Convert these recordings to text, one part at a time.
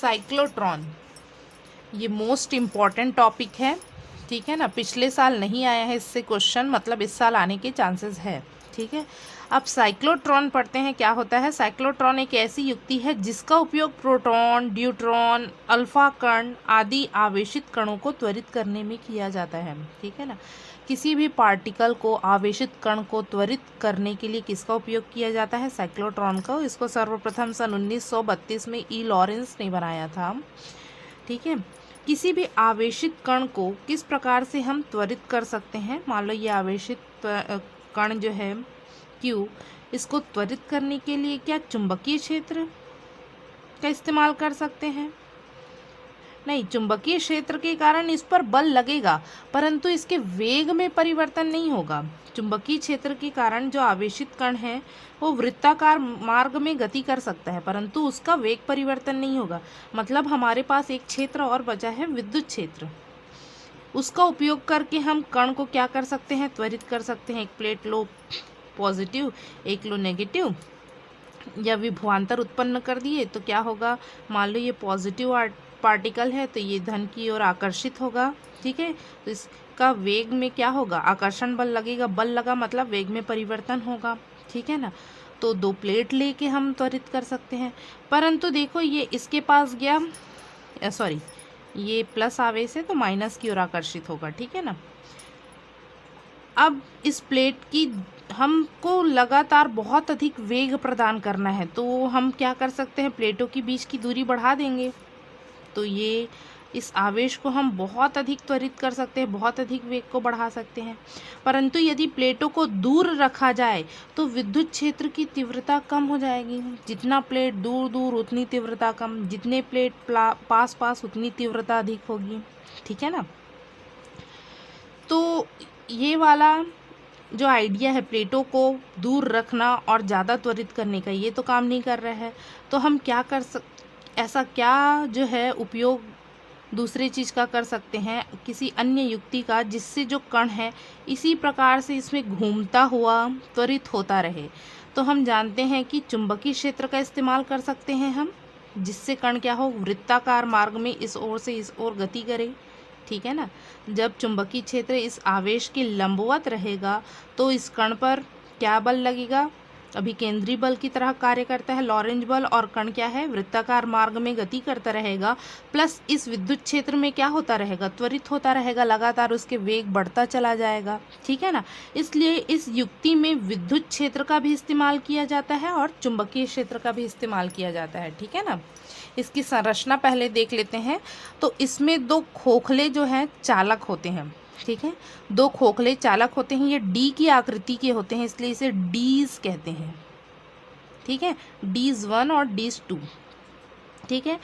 Cyclotron, ये most important topic है, ठीक है ना। पिछले साल नहीं आया है इससे क्वेश्चन, मतलब इस साल आने के चांसेस है, ठीक है। अब साइक्लोट्रॉन पढ़ते हैं क्या होता है। साइक्लोट्रॉन एक ऐसी युक्ति है जिसका उपयोग प्रोटॉन, ड्यूट्रॉन, अल्फा कण आदि आवेशित कणों को त्वरित करने में किया जाता है, ठीक है ना। किसी भी पार्टिकल को, आवेशित कण को त्वरित करने के लिए किसका उपयोग किया जाता है, साइक्लोट्रॉन का। इसको सर्वप्रथम सन 1932 में ई लॉरेंस ने बनाया था, ठीक है। किसी भी आवेशित कण को किस प्रकार से हम त्वरित कर सकते हैं। मान लो ये आवेशित कण जो है Q, इसको त्वरित करने के लिए क्या चुंबकीय क्षेत्र का इस्तेमाल कर सकते हैं? नहीं, चुंबकीय क्षेत्र के कारण इस पर बल लगेगा परंतु इसके वेग में परिवर्तन नहीं होगा। चुंबकीय क्षेत्र के कारण जो आवेशित कण है वो वृत्ताकार मार्ग में गति कर सकता है परंतु उसका वेग परिवर्तन नहीं होगा। मतलब हमारे पास एक क्षेत्र और बचा है, विद्युत क्षेत्र। उसका उपयोग करके हम कण को क्या कर सकते हैं, त्वरित कर सकते हैं। एक प्लेट लो पॉजिटिव, एक लो नेगेटिव, या विभवांतर उत्पन्न कर दिए तो क्या होगा, मान लो ये पॉजिटिव पार्टिकल है तो ये धन की ओर आकर्षित होगा, ठीक है। तो इसका वेग में क्या होगा, आकर्षण बल लगेगा, बल लगा मतलब वेग में परिवर्तन होगा, ठीक है ना। तो दो प्लेट लेके हम त्वरित कर सकते हैं। परंतु देखो ये इसके पास गया, सॉरी ये प्लस आवेश है तो माइनस की ओर आकर्षित होगा, ठीक है ना। अब इस प्लेट की हमको लगातार बहुत अधिक वेग प्रदान करना है तो हम क्या कर सकते हैं, प्लेटों के बीच की दूरी बढ़ा देंगे। तो ये इस आवेश को हम बहुत अधिक त्वरित कर सकते हैं, बहुत अधिक वेग को बढ़ा सकते हैं। परंतु यदि प्लेटों को दूर रखा जाए तो विद्युत क्षेत्र की तीव्रता कम हो जाएगी। जितना प्लेट दूर दूर उतनी तीव्रता कम, जितने प्लेट पास पास उतनी तीव्रता अधिक होगी, ठीक है ना। तो ये वाला जो आइडिया है प्लेटों को दूर रखना और ज़्यादा त्वरित करने का, ये तो काम नहीं कर रहा है। तो हम क्या कर ऐसा क्या जो है उपयोग दूसरे चीज़ का कर सकते हैं, किसी अन्य युक्ति का, जिससे जो कण है इसी प्रकार से इसमें घूमता हुआ त्वरित होता रहे। तो हम जानते हैं कि चुंबकीय क्षेत्र का इस्तेमाल कर सकते हैं हम, जिससे कण क्या हो, वृत्ताकार मार्ग में इस ओर से इस ओर गति करे, ठीक है ना। जब चुंबकीय क्षेत्र इस आवेश के लंबवत रहेगा तो इस कण पर क्या बल लगेगा, अभिकेंद्री बल की तरह कार्य करता है, लॉरेंज बल, और कण क्या है, वृत्ताकार मार्ग में गति करता रहेगा। प्लस इस विद्युत क्षेत्र में क्या होता रहेगा, त्वरित होता रहेगा, लगातार उसके वेग बढ़ता चला जाएगा, ठीक है ना। इसलिए इस युक्ति में विद्युत क्षेत्र का भी इस्तेमाल किया जाता है और चुंबकीय क्षेत्र का भी इस्तेमाल किया जाता है, ठीक है ना। इसकी संरचना पहले देख लेते हैं। तो इसमें दो खोखले जो हैं चालक होते हैं, ठीक है। दो खोखले चालक होते हैं, ये डी की आकृति के होते हैं इसलिए इसे डीज कहते हैं, ठीक है। डीज 1 और डीज 2, ठीक है।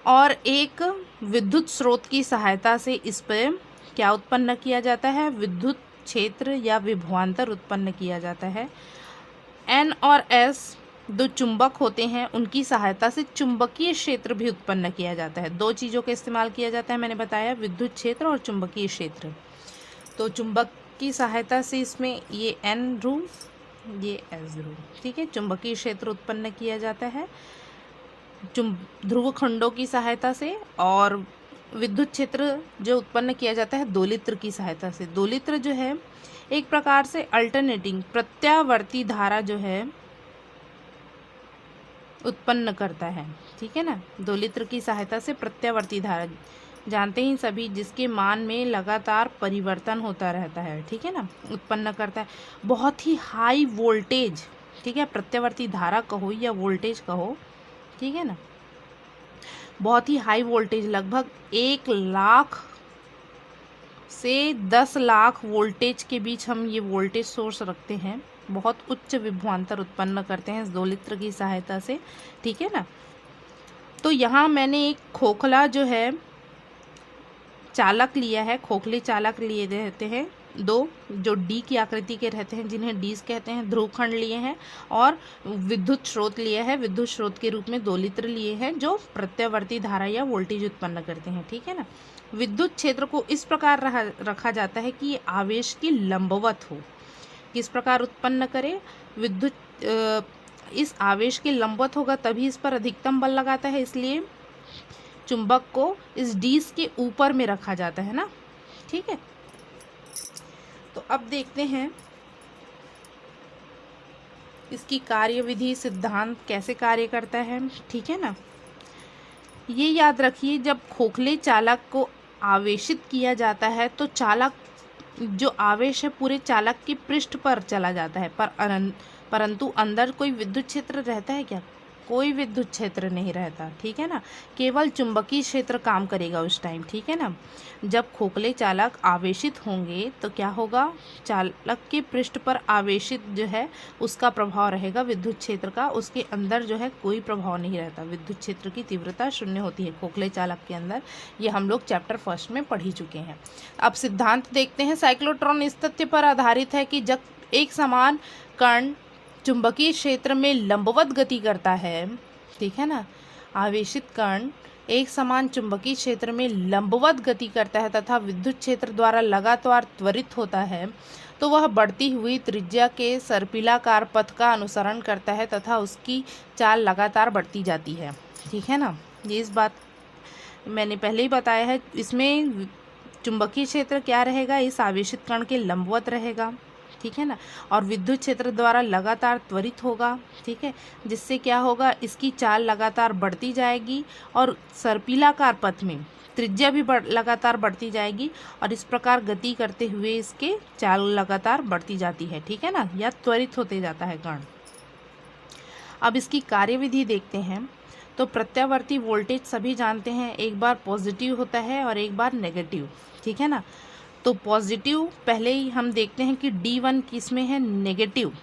और एक विद्युत स्रोत की सहायता से इस पर क्या उत्पन्न किया जाता है, विद्युत क्षेत्र या विभवांतर उत्पन्न किया जाता है। एन और एस दो चुंबक होते हैं, उनकी सहायता से चुंबकीय क्षेत्र भी उत्पन्न किया जाता है। दो चीज़ों का इस्तेमाल किया जाता है, मैंने बताया, विद्युत क्षेत्र और चुंबकीय क्षेत्र। तो चुंबक की सहायता से इसमें ये एन ध्रुव, ये एस ध्रुव, ठीक है, चुंबकीय क्षेत्र उत्पन्न किया जाता है ध्रुव खंडों की सहायता से। और विद्युत क्षेत्र जो उत्पन्न किया जाता है दोलित्र की सहायता से। दोलित्र जो है एक प्रकार से अल्टरनेटिंग, प्रत्यावर्ती धारा जो है उत्पन्न करता है, ठीक है ना। दोलित्र की सहायता से प्रत्यावर्ती धारा जानते ही सभी, जिसके मान में लगातार परिवर्तन होता रहता है, ठीक है ना, उत्पन्न करता है। बहुत ही हाई वोल्टेज, ठीक है, प्रत्यावर्ती धारा कहो या वोल्टेज कहो, ठीक है ना, बहुत ही हाई वोल्टेज, लगभग 1 लाख से 10 लाख वोल्टेज के बीच हम ये वोल्टेज सोर्स रखते हैं। बहुत उच्च विभवांतर उत्पन्न करते हैं इस दोलित्र की सहायता से, ठीक है ना। तो यहाँ मैंने एक खोखला जो है चालक लिया है, खोखले चालक लिए रहते हैं दो, जो डी की आकृति के रहते हैं, जिन्हें डीज कहते हैं, ध्रुवखंड लिए हैं, और विद्युत स्रोत लिया है, विद्युत स्रोत के रूप में दोलित्र लिए हैं जो प्रत्यावर्ती धारा या वोल्टेज उत्पन्न करते हैं, ठीक है ना। विद्युत क्षेत्र को इस प्रकार रखा जाता है कि ये आवेश की लंबवत हो। किस प्रकार उत्पन्न करे, विद्युत इस आवेश के लंबवत होगा तभी इस पर अधिकतम बल लगाता है, इसलिए चुंबक को इस डिस्क के ऊपर में रखा जाता है ना, ठीक है। तो अब देखते हैं इसकी कार्यविधि, सिद्धांत कैसे कार्य करता है, ठीक है ना। ये याद रखिए, जब खोखले चालक को आवेशित किया जाता है तो चालक जो आवेश है पूरे चालक के पृष्ठ पर चला जाता है, परंतु अंदर कोई विद्युत क्षेत्र रहता है क्या? कोई विद्युत क्षेत्र नहीं रहता, ठीक है ना। केवल चुंबकीय क्षेत्र काम करेगा उस टाइम, ठीक है ना। जब खोखले चालक आवेशित होंगे तो क्या होगा, चालक के पृष्ठ पर आवेशित जो है उसका प्रभाव रहेगा विद्युत क्षेत्र का, उसके अंदर जो है कोई प्रभाव नहीं रहता। विद्युत क्षेत्र की तीव्रता शून्य होती है खोखले चालक के अंदर, ये हम लोग चैप्टर फर्स्ट में पढ़ ही चुके हैं। अब सिद्धांत देखते हैं। साइक्लोट्रॉन इस तथ्य पर आधारित है कि जब एक समान कण चुंबकीय क्षेत्र में लंबवत गति करता है, ठीक है ना, आवेशित कण एक समान चुंबकीय क्षेत्र में लंबवत गति करता है तथा विद्युत क्षेत्र द्वारा लगातार त्वरित होता है, तो वह बढ़ती हुई त्रिज्या के सर्पिलाकार पथ का अनुसरण करता है तथा उसकी चाल लगातार बढ़ती जाती है, ठीक है ना। ये इस बात मैंने पहले ही बताया है। इसमें चुंबकीय क्षेत्र क्या रहेगा, इस आवेशित कण के लंबवत रहेगा, ठीक है ना, और विद्युत क्षेत्र द्वारा लगातार त्वरित होगा, ठीक है, जिससे क्या होगा, इसकी चाल लगातार बढ़ती जाएगी और सर्पिलाकार पथ में त्रिज्या भी लगातार बढ़ती जाएगी और इस प्रकार गति करते हुए इसके चाल लगातार बढ़ती जाती है, ठीक है ना, या त्वरित होते जाता है कण। अब इसकी कार्यविधि देखते हैं। तो प्रत्यावर्ती वोल्टेज सभी जानते हैं, एक बार पॉजिटिव होता है और एक बार नेगेटिव, ठीक है ना। तो पॉजिटिव पहले ही हम देखते हैं कि D1 किस में है, नेगेटिव,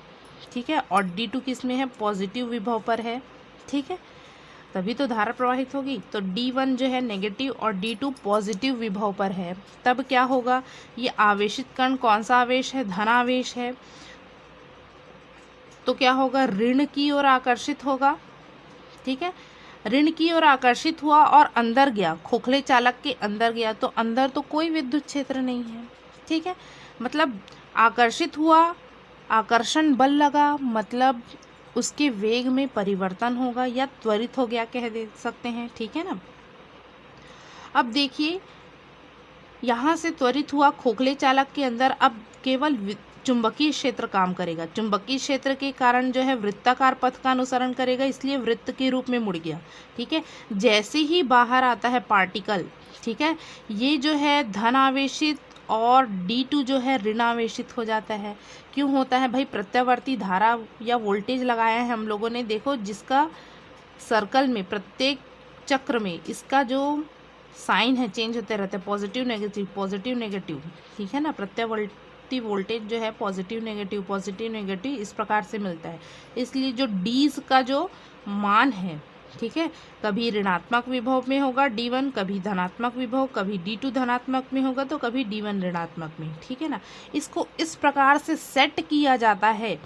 ठीक है, और D2 किस में है, पॉजिटिव विभव पर है, ठीक है, तभी तो धारा प्रवाहित होगी। तो D1 जो है नेगेटिव और D2 पॉजिटिव विभव पर है, तब क्या होगा, ये आवेशित कण कौन सा आवेश है, धन आवेश है, तो क्या होगा, ऋण की ओर आकर्षित होगा, ठीक है, ऋण की ओर आकर्षित हुआ और अंदर गया, खोखले चालक के अंदर गया, तो अंदर तो कोई विद्युत क्षेत्र नहीं है, ठीक है, मतलब आकर्षित हुआ, आकर्षण बल लगा, मतलब उसके वेग में परिवर्तन होगा या त्वरित हो गया कह दे सकते हैं, ठीक है ना। अब देखिए यहाँ से त्वरित हुआ खोखले चालक के अंदर, अब केवल चुंबकीय क्षेत्र काम करेगा, चुंबकीय क्षेत्र के कारण जो है वृत्ताकार पथ का अनुसरण करेगा, इसलिए वृत्त के रूप में मुड़ गया, ठीक है। जैसे ही बाहर आता है पार्टिकल, ठीक है, ये जो है धन आवेशित और D2 जो है ऋण आवेशित हो जाता है। क्यों होता है भाई, प्रत्यावर्ती धारा या वोल्टेज लगाया है हम लोगों ने, देखो जिसका सर्कल में प्रत्येक चक्र में इसका जो साइन है चेंज होते रहते हैं, पॉजिटिव नेगेटिव पॉजिटिव नेगेटिव, ठीक है ना। प्रत्यावर्ती वोल्टेज जो है पॉजिटिव नेगेटिव इस प्रकार से मिलता है, इसलिए जो डीज का जो मान है, ठीक है, कभी ऋणात्मक विभव में होगा D1, कभी धनात्मक विभव, कभी D2 धनात्मक में होगा तो कभी D1 ऋणात्मक में, ठीक है ना। इसको इस प्रकार से सेट किया जाता है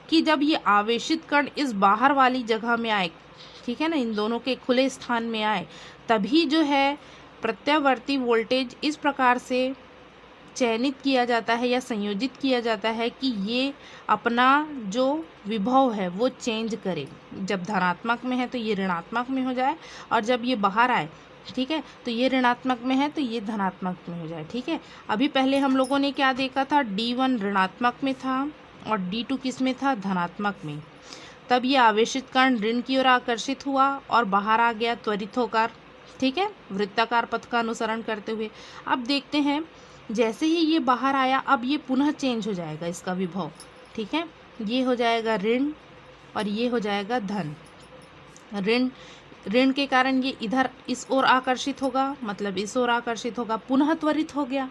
कि जब ये आवेशित कण इस बाहर वाली जगह में आए, ठीक है ना, इन दोनों के खुले स्थान में आए, तभी जो है प्रत्यावर्ती वोल्टेज इस प्रकार से चयनित किया जाता है या संयोजित किया जाता है कि ये अपना जो विभव है वो चेंज करे। जब धनात्मक में है तो ये ऋणात्मक में हो जाए, और जब ये बाहर आए, ठीक है, तो ये ऋणात्मक में है तो ये धनात्मक में हो जाए, ठीक है। अभी पहले हम लोगों ने क्या देखा था, D1 ऋणात्मक में था और D2 किस में था, धनात्मक में। तब ये आवेशित कण ऋण की ओर आकर्षित हुआ और बाहर आ गया त्वरित होकर, ठीक है, वृत्ताकार पथ का अनुसरण करते हुए। अब देखते हैं जैसे ही ये बाहर आया, अब ये पुनः चेंज हो जाएगा इसका विभव, ठीक है, ये हो जाएगा ऋण और ये हो जाएगा धन। ऋण के कारण ये इधर इस ओर आकर्षित होगा, मतलब इस ओर आकर्षित होगा, पुनः त्वरित हो गया,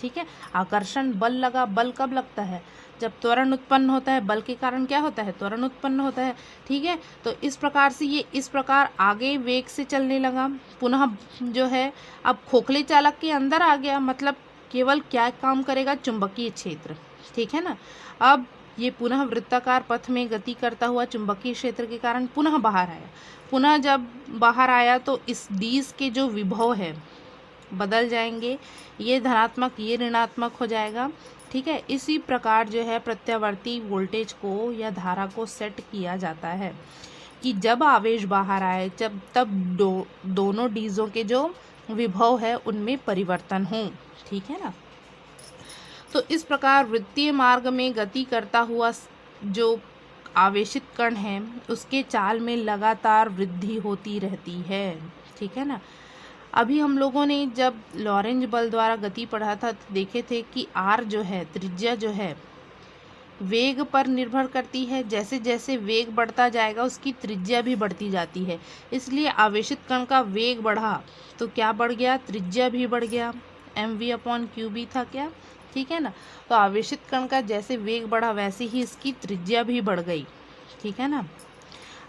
ठीक है। आकर्षण बल लगा, बल कब लगता है, जब त्वरण उत्पन्न होता है, बल के कारण क्या होता है, त्वरण उत्पन्न होता है, ठीक है। तो इस प्रकार से ये इस प्रकार आगे वेग से चलने लगा, पुनः जो है अब खोखले चालक के अंदर आ गया, मतलब केवल क्या काम करेगा, चुंबकीय क्षेत्र, ठीक है ना। अब ये पुनः वृत्ताकार पथ में गति करता हुआ चुंबकीय क्षेत्र के कारण पुनः बाहर आया, पुनः जब बाहर आया तो इस डीज के जो विभव है बदल जाएंगे, ये धनात्मक ये ऋणात्मक हो जाएगा, ठीक है। इसी प्रकार जो है प्रत्यावर्ती वोल्टेज को या धारा को सेट किया जाता है। कि जब आवेश बाहर आए तब दोनों डीजों के जो विभव है उनमें परिवर्तन हो। ठीक है ना। तो इस प्रकार वृत्तीय मार्ग में गति करता हुआ जो आवेशित कण है उसके चाल में लगातार वृद्धि होती रहती है। ठीक है ना। अभी हम लोगों ने जब लॉरेंज बल द्वारा गति पढ़ा था तो देखे थे कि आर जो है, त्रिज्या जो है, वेग पर निर्भर करती है। जैसे जैसे वेग बढ़ता जाएगा उसकी त्रिज्या भी बढ़ती जाती है। इसलिए आवेशित कण का वेग बढ़ा तो क्या बढ़ गया, त्रिज्या भी बढ़ गया। mv/qb था क्या। ठीक है ना। तो आवेशित कण का जैसे वेग बढ़ा वैसे ही इसकी त्रिज्या भी बढ़ गई। ठीक है ना।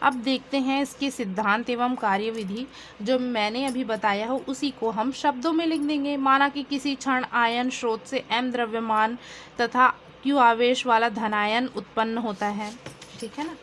अब देखते हैं इसके सिद्धांत एवं कार्यविधि। जो मैंने अभी बताया हो उसी को हम शब्दों में लिख देंगे। माना कि किसी क्षण आयन स्रोत से m द्रव्यमान तथा q आवेश वाला धनायन उत्पन्न होता है। ठीक है ना।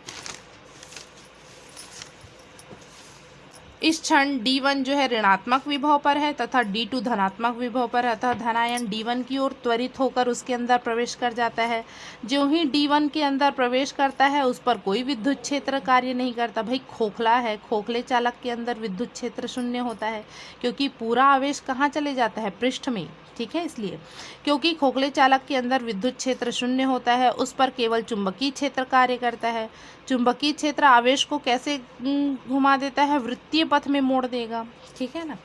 इस क्षण d1 जो है ऋणात्मक विभव पर है तथा d2 धनात्मक विभव पर है, अतः धनायन d1 की ओर त्वरित होकर उसके अंदर प्रवेश कर जाता है। जो ही d1 के अंदर प्रवेश करता है उस पर कोई विद्युत क्षेत्र कार्य नहीं करता। भाई खोखला है, खोखले चालक के अंदर विद्युत क्षेत्र शून्य होता है क्योंकि पूरा आवेश कहाँ चले जाता है, पृष्ठ में। ठीक है। इसलिए क्योंकि खोखले चालक के अंदर विद्युत क्षेत्र शून्य होता है उस पर केवल चुंबकीय क्षेत्र कार्य करता है। चुंबकीय क्षेत्र आवेश को कैसे घुमा देता है, वृत्तीय पथ में मोड़ देगा। ठीक है ना।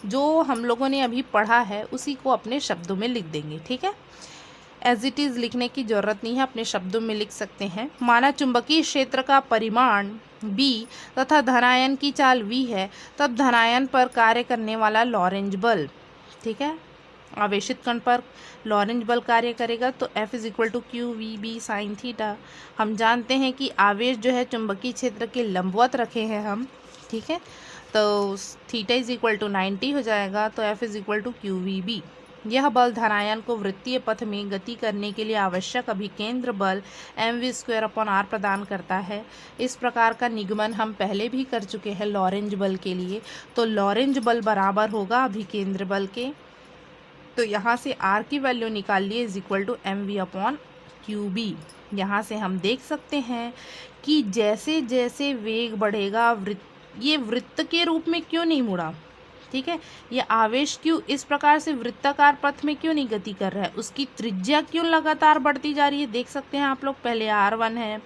जो हम लोगों ने अभी पढ़ा है उसी को अपने शब्दों में लिख देंगे। ठीक है। एज इट इज़ लिखने की जरूरत नहीं है, अपने शब्दों में लिख सकते हैं। माना चुंबकीय क्षेत्र का परिमाण b तथा धनायन की चाल v है, तब धनायन पर कार्य करने वाला लॉरेंज बल, ठीक है, आवेशित कण पर लॉरेंज बल कार्य करेगा तो F = qvb sin थीटा। हम जानते हैं कि आवेश जो है चुंबकीय क्षेत्र के लंबवत रखे हैं हम। ठीक है। तो थीटा = 90 हो जाएगा तो F = qvb। यह बल धनायन को वृत्तीय पथ में गति करने के लिए आवश्यक अभिकेंद्र बल mv²/r प्रदान करता है। इस प्रकार का निगमन हम पहले भी कर चुके हैं लॉरेंज बल के लिए। तो लॉरेंज बल बराबर होगा अभिकेंद्र बल के। तो यहाँ से r की वैल्यू निकाल लिए = mv/qb। यहाँ से हम देख सकते हैं कि जैसे जैसे वेग बढ़ेगा ये वृत्त के रूप में क्यों नहीं मुड़ा। ठीक है। ये आवेश क्यों इस प्रकार से वृत्ताकार पथ में क्यों नहीं गति कर रहा है, उसकी त्रिज्या क्यों लगातार बढ़ती जा रही है। देख सकते हैं आप लोग, पहले r1 है,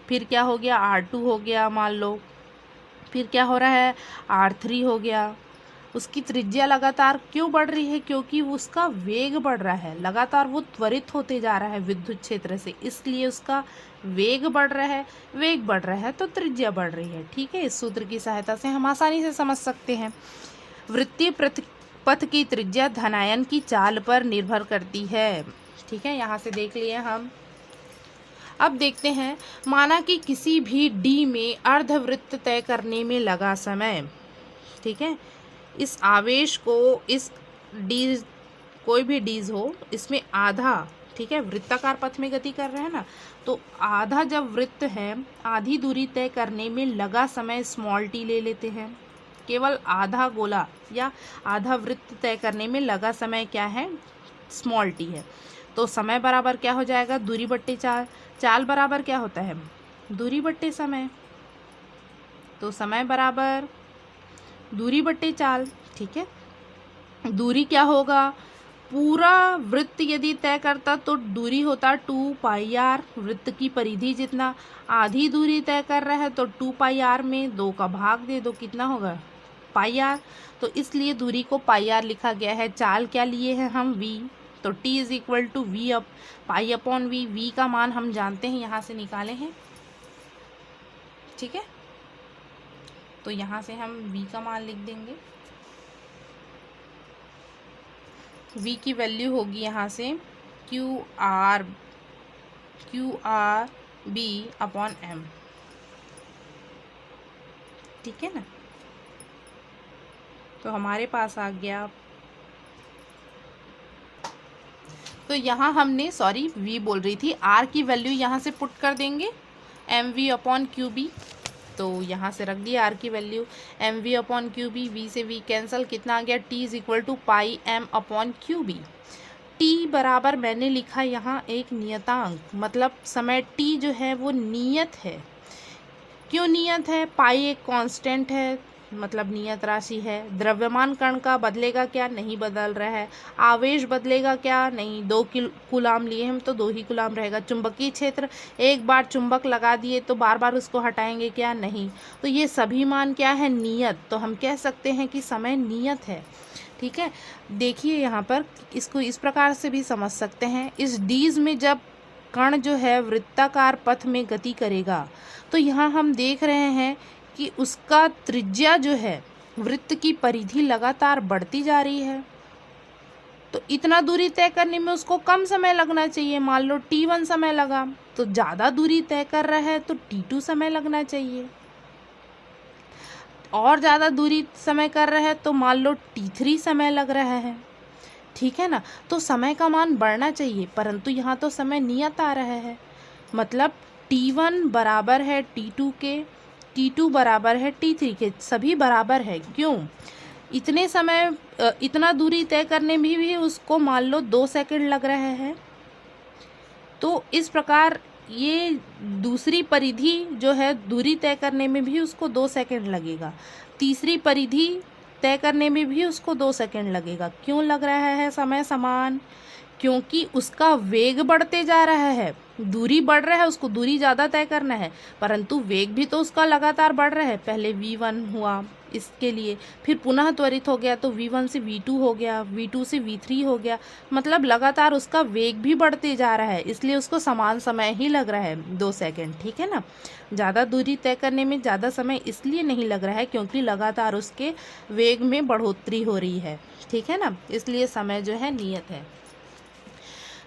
फिर क्या हो गया, r2 हो गया मान लो, फिर क्या हो रहा है, r3 हो गया। उसकी त्रिज्या लगातार क्यों बढ़ रही है, क्योंकि उसका वेग बढ़ रहा है, लगातार वो त्वरित होते जा रहा है विद्युत क्षेत्र से, इसलिए उसका वेग बढ़ रहा है। वेग बढ़ रहा है तो त्रिज्या बढ़ रही है। ठीक है। इस सूत्र की सहायता से हम आसानी से समझ सकते हैं। वृत्तीय पथ की त्रिज्या धनायन की चाल पर निर्भर करती है। ठीक है। यहाँ से देख लिए हम। अब देखते हैं, माना कि किसी भी डी में अर्धवृत्त तय करने में लगा समय। ठीक है। इस आवेश को इस डी, कोई भी डीज हो, इसमें आधा, ठीक है, वृत्ताकार पथ में गति कर रहे हैं ना, तो आधा जब वृत्त है, आधी दूरी तय करने में लगा समय t ले लेते हैं। केवल आधा गोला या आधा वृत्त तय करने में लगा समय क्या है, t है। तो समय बराबर क्या हो जाएगा, दूरी बट्टे चाल। चाल बराबर क्या होता है, दूरी बट्टे समय। तो समय बराबर दूरी बट्टे चाल। ठीक है। दूरी क्या होगा, पूरा वृत्त यदि तय करता तो दूरी होता 2πr, वृत्त की परिधि जितना। आधी दूरी तय कर रहा है तो 2πr में 2 का भाग दे दो, कितना होगा, πr। तो इसलिए दूरी को πr लिखा गया है। चाल क्या लिए हैं हम, v। तो t = v π/v। v का मान हम जानते हैं, यहाँ से निकाले हैं। ठीक है। तो यहाँ से हम v का मान लिख देंगे। v की वैल्यू होगी यहाँ से qrb/m। ठीक है ना। तो हमारे पास आ गया। तो यहाँ हमने, सॉरी v बोल रही थी, r की वैल्यू यहाँ से पुट कर देंगे mv/qb। तो यहाँ से रख दिया r की वैल्यू mv/qb। v से v कैंसिल, कितना आ गया, t = πm/qb। t बराबर मैंने लिखा यहाँ एक नियतांक, मतलब समय t जो है वो नियत है। क्यों नियत है? पाई एक कांस्टेंट है, मतलब नियत राशि है। द्रव्यमान कण का बदलेगा क्या? नहीं बदल रहा है। आवेश बदलेगा क्या? नहीं। 2 कूलाम लिए हम तो 2 ही कूलाम रहेगा। चुंबकीय क्षेत्र, एक बार चुंबक लगा दिए तो बार बार उसको हटाएंगे क्या? नहीं। तो ये सभी मान क्या है? नियत। तो हम कह सकते हैं कि समय नियत है। ठीक है, देखिए यहाँ पर इसको इस प्रकार से भी समझ सकते हैं। इस डीज में जब कण जो है वृत्ताकार पथ में गति करेगा तो यहाँ हम देख रहे हैं कि उसका त्रिज्या जो है, वृत्त की परिधि लगातार बढ़ती जा रही है। तो इतना दूरी तय करने में उसको कम समय लगना चाहिए। मान लो t1 समय लगा, तो ज़्यादा दूरी तय कर रहा है तो t2 समय लगना चाहिए। और ज़्यादा दूरी समय कर रहा है तो मान लो t3 समय लग रहा है। ठीक है ना, तो समय का मान बढ़ना चाहिए, परंतु यहाँ तो समय नियत आ रहा है। मतलब t1 बराबर है t2 के, t2 बराबर है t3 के, सभी बराबर है। क्यों? इतने समय इतना दूरी तय करने में भी उसको मान लो 2 सेकंड लग रहा है। तो इस प्रकार ये दूसरी परिधि जो है दूरी तय करने में भी उसको 2 सेकंड लगेगा। तीसरी परिधि तय करने में भी उसको 2 सेकंड लगेगा। क्यों लग रहा है समय समान? क्योंकि उसका वेग बढ़ते जा रहा है। दूरी बढ़ रहा है, उसको दूरी ज़्यादा तय करना है, परंतु वेग भी तो उसका लगातार बढ़ रहा है। पहले v1 हुआ इसके लिए, फिर पुनः त्वरित हो गया तो v1 से v2 हो गया, v2 से v3 हो गया। मतलब लगातार उसका वेग भी बढ़ते जा रहा है, इसलिए उसको समान समय ही लग रहा है 2 सेकंड। ठीक है ना, ज़्यादा दूरी तय करने में ज़्यादा समय इसलिए नहीं लग रहा है क्योंकि लगातार उसके वेग में बढ़ोतरी हो रही है। ठीक है ना, इसलिए समय जो है नियत है।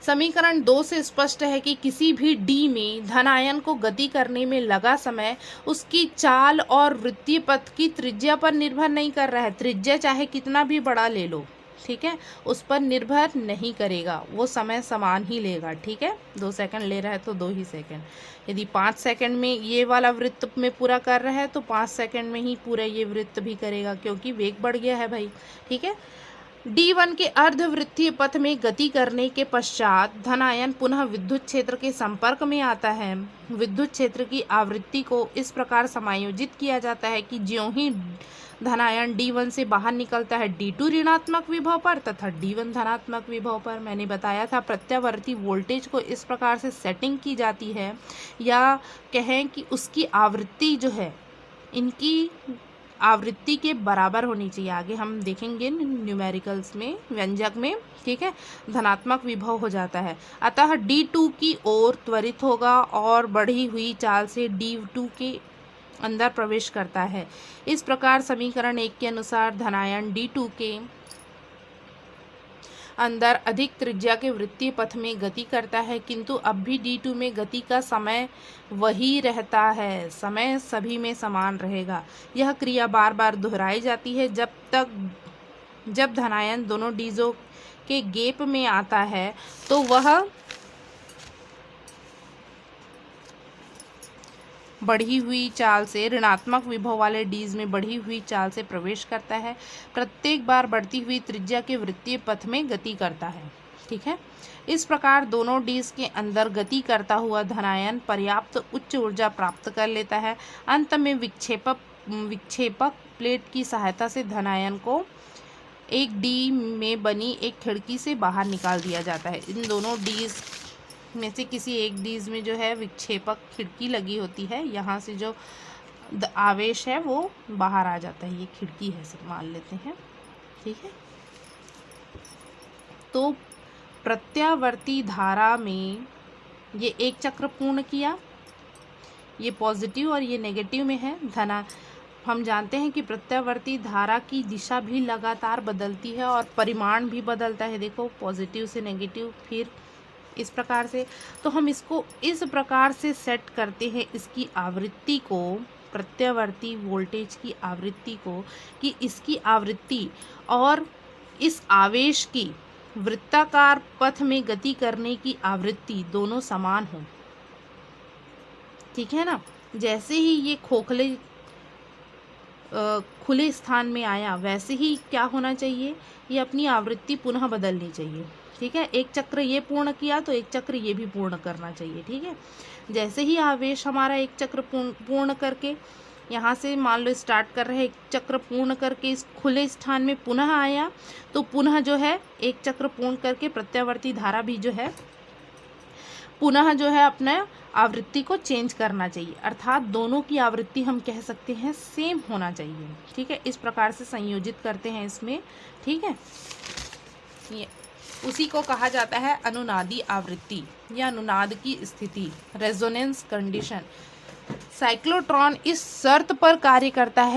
समीकरण 2 से स्पष्ट है कि किसी भी डी में धनायन को गति करने में लगा समय उसकी चाल और वृत्तीय पथ की त्रिज्या पर निर्भर नहीं कर रहा है। त्रिज्या चाहे कितना भी बड़ा ले लो, ठीक है, उस पर निर्भर नहीं करेगा, वो समय समान ही लेगा। ठीक है, 2 सेकंड ले रहा है तो 2 ही सेकंड। यदि 5 सेकंड में ये वाला वृत्त में पूरा कर रहा है तो 5 सेकंड में ही पूरा ये वृत्त भी करेगा, क्योंकि वेग बढ़ गया है भाई। ठीक है, D1 के अर्धवृत्तीय पथ में गति करने के पश्चात धनायन पुनः विद्युत क्षेत्र के संपर्क में आता है। विद्युत क्षेत्र की आवृत्ति को इस प्रकार समायोजित किया जाता है कि ज्यों ही धनायन D1 से बाहर निकलता है D2 ऋणात्मक विभव पर तथा D1 धनात्मक विभव पर। मैंने बताया था प्रत्यावर्ती वोल्टेज को इस प्रकार से सेटिंग की जाती है, या कहें कि उसकी आवृत्ति जो है इनकी आवृत्ति के बराबर होनी चाहिए। आगे हम देखेंगे न्यूमेरिकल्स में, व्यंजक में। ठीक है, धनात्मक विभव हो जाता है, अतः D2 की ओर त्वरित होगा और बढ़ी हुई चाल से D2 के अंदर प्रवेश करता है। इस प्रकार समीकरण 1 के अनुसार धनायन D2 के अंदर अधिक त्रिज्या के वृत्तीय पथ में गति करता है, किंतु अब भी D2 में गति का समय वही रहता है, समय सभी में समान रहेगा। यह क्रिया बार बार दोहराई जाती है जब धनायन दोनों डीजों के गैप में आता है तो वह बढ़ी हुई चाल से ऋणात्मक विभव वाले डीज में बढ़ी हुई चाल से प्रवेश करता है। प्रत्येक बार बढ़ती हुई त्रिज्या के वृत्तीय पथ में गति करता है। ठीक है, इस प्रकार दोनों डीज के अंदर गति करता हुआ धनायन पर्याप्त उच्च ऊर्जा प्राप्त कर लेता है। अंत में विक्षेपक प्लेट की सहायता से धनायन को एक डी में बनी एक खिड़की से बाहर निकाल दिया जाता है। इन दोनों डीज में से किसी एक डीज में जो है विक्षेपक खिड़की लगी होती है, यहाँ से जो आवेश है वो बाहर आ जाता है। ये खिड़की है, सब मान लेते हैं। ठीक है, तो प्रत्यावर्ती धारा में ये एक चक्र पूर्ण किया, ये पॉजिटिव और ये नेगेटिव में है। हम जानते हैं कि प्रत्यावर्ती धारा की दिशा भी लगातार बदलती है और परिमाण भी बदलता है। देखो, पॉजिटिव से नेगेटिव, फिर इस प्रकार से। तो हम इसको इस प्रकार से सेट करते हैं, इसकी आवृत्ति को, प्रत्यावर्ती वोल्टेज की आवृत्ति को, कि इसकी आवृत्ति और इस आवेश की वृत्ताकार पथ में गति करने की आवृत्ति दोनों समान हो। ठीक है ना, जैसे ही ये खुले स्थान में आया वैसे ही क्या होना चाहिए, ये अपनी आवृत्ति पुनः बदलनी चाहिए। ठीक है, एक चक्र ये पूर्ण किया तो एक चक्र ये भी पूर्ण करना चाहिए। ठीक है, जैसे ही आवेश हमारा एक चक्र पूर्ण करके यहाँ से मान लो स्टार्ट कर रहे हैं, एक चक्र पूर्ण करके इस खुले स्थान में पुनः आया, तो पुनः जो है एक चक्र पूर्ण करके प्रत्यावर्ती धारा भी जो है पुनः जो है अपना आवृत्ति को चेंज करना चाहिए, अर्थात दोनों की आवृत्ति हम कह सकते हैं सेम होना चाहिए। ठीक है, इस प्रकार से संयोजित करते हैं इसमें। ठीक है, ये उसी को कहा जाता है अनुनादी आवृत्ति या अनुनाद की स्थिति, रेजोनेंस कंडीशन। साइक्लोट्रॉन इस शर्त पर कार्य करता है